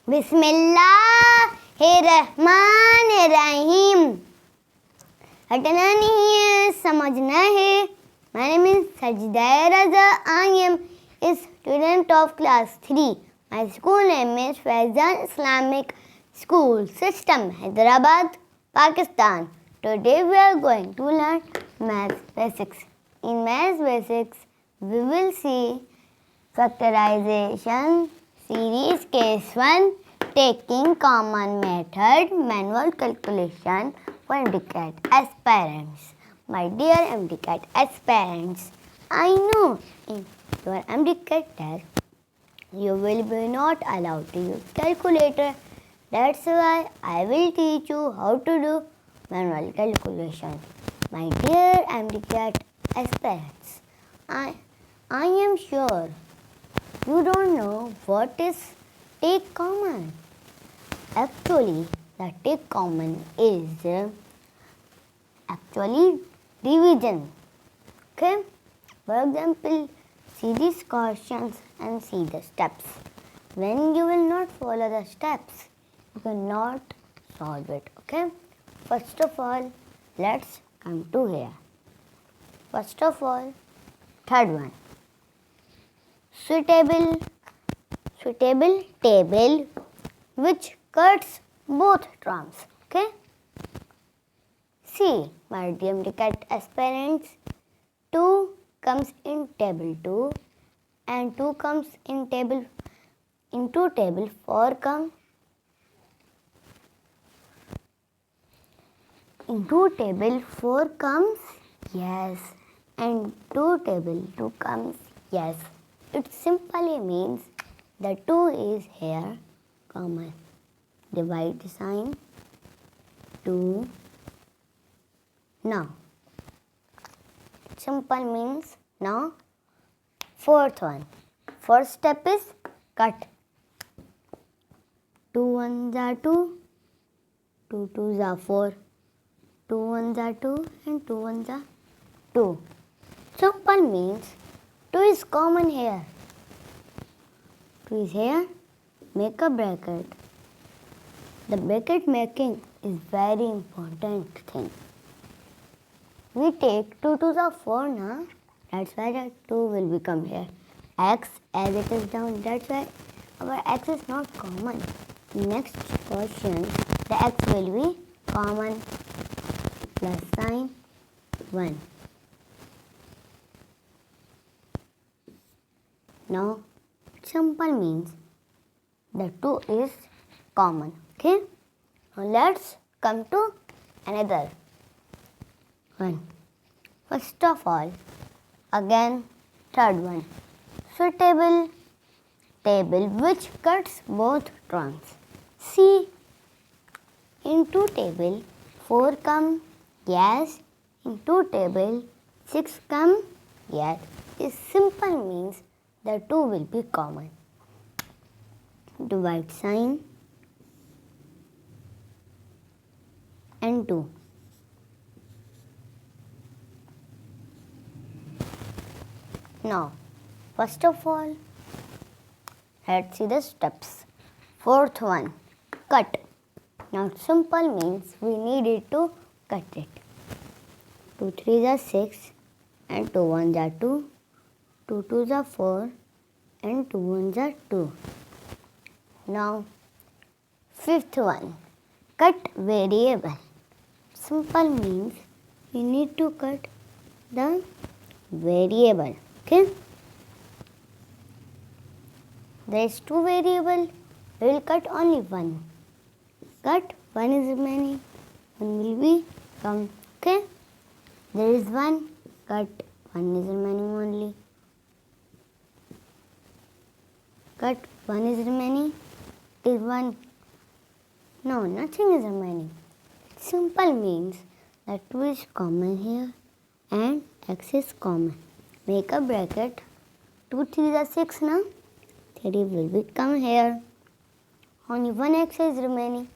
बिस्मिल्लाहिर्रहमानिर्रहीम। हटना नहीं है, समझना है। My name is Sajida Raza. I am a student of class 3. My school name is Faizan Islamic School System, Hyderabad, Pakistan. Today we are going to learn Maths Basics. In Maths Basics, we will see Factorization Series Case 1, Taking Common Method, Manual Calculation for MDCAT Aspirants. My dear MDCAT aspirants, I know in your MDCAT test, you will be not allowed to use calculator. That's why I will teach you how to do manual calculation. My dear MDCAT aspirants, I am sure you don't know what is take common. Actually, the take common is actually division. Okay? For example, see these questions and see the steps. When you will not follow the steps, you cannot solve it. Okay? First of all, let's come to here. First of all, third one. Suitable table which cuts both terms. Okay? See, my dear MDCAT aspirants, 2 comes in table 2 and 2 comes in table 4 comes into table 4 comes yes, and 2 table 2 comes yes. It simply means the 2 is here common. Divide sign 2. Now, simple means now fourth one. First step is cut. 2 1s are 2, 2 2s are 4, 2 1s are 2 and 2 1s are 2. Simple means 2 is common here. 2 is here. Make a bracket. The bracket making is very important thing. We take 2 2s are 4 now. That's why that 2 will become here. X as it is down. That's why our X is not common. Next question, the X will be common. Plus sign 1. Now, simple means the 2 is common. Okay? Now, let's come to another one. First of all, again, third one. Suitable table which cuts both terms. See, into table 4 come yes, into table 6 come yes. This simple means the 2 will be common. Divide sign and 2. Now, first of all, let's see the steps. Fourth one, cut. Now, simple means we needed to cut it. 2 3s are 6 and 2 1s are 2, 2 2s are 4 and 2 1s are 2. Now, fifth one, cut variable. Simple means we need to cut the variable. Okay? There is 2 variable. We will cut only 1. Cut 1 is remaining. 1 will be come. Okay? There is 1. Cut 1 is remaining only. Cut 1 is remaining. It is 1. No, nothing is remaining. Simple means that 2 is common here and X is common. Make a bracket. 2 3s are 6 now. 3 will become here. Only 1 X is remaining.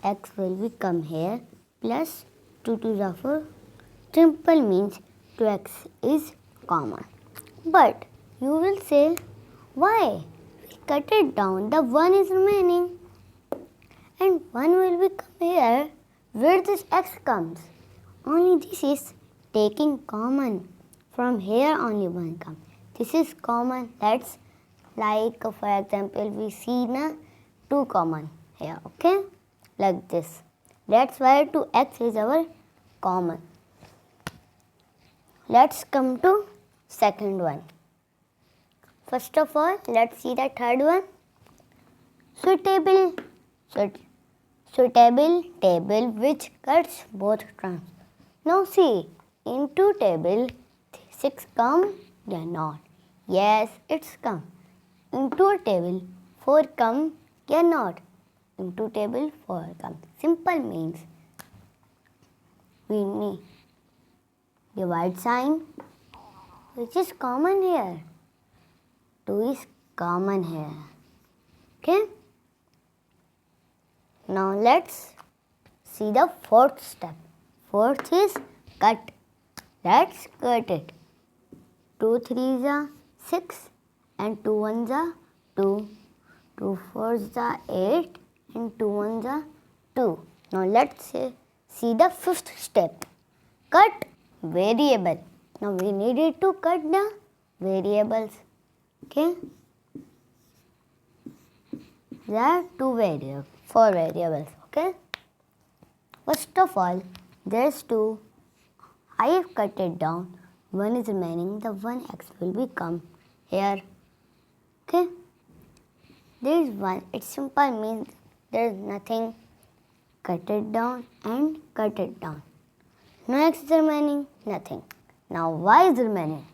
X will become here plus 2 2s are 4. Simple means 2x is common. But you will say, why? We cut it down. The 1 is remaining. and 1 will become here. Where this x comes? Only this is taking common. From here only 1 comes. This is common. That's like for example we see na 2 common here. Okay? Like this. That's why 2x is our common. Let's come to second one. First of all, let's see the third one. Suitable table which cuts both terms. Now see, into table 6 come, they not. Yes, it's come. Into a table 4 come, they not. Into table 4 come. Simple means we need divide sign which is common here. 2 is common here. Okay? Now let's see the fourth step. Fourth is cut. Let's cut it. 2 3s are 6 and 2 1s are 2. 2 4s are 8 and 2 1s are 2. Now let's see the fifth step. Cut variable. Now we needed to cut the variables. Okay? There are 4 variables. Okay? First of all, there's 2. I have cut it down. 1 is remaining. The 1x will become here. Okay? There is 1. It simple means there is nothing. Cut it down and cut it down. No x is remaining. Nothing. Now y is remaining.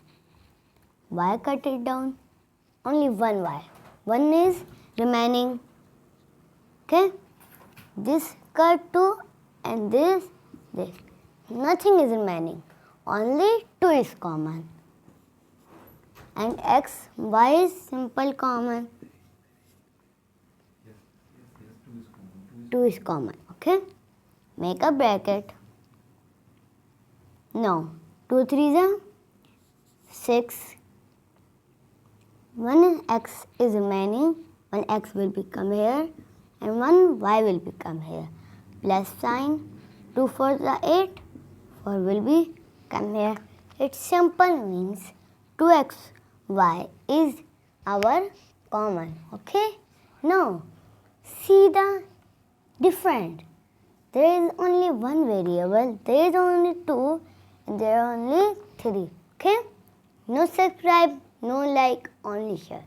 Y cut it down. Only 1 y. 1 is remaining. Okay? This cut 2 and this. Nothing is remaining. Only 2 is common. And x, y is simple common. 2 is common. Okay? Make a bracket. Now, 2 3s are 6. 1x is remaining. 1x will become here. And 1y will become here. Plus sign. 2 4s are 8. 4 will be come here. It's simple means 2xy is our common. Okay? Now, see the different. There is only 1 variable. There is only 2. And there are only 3. Okay? No subscribe, no like, only share.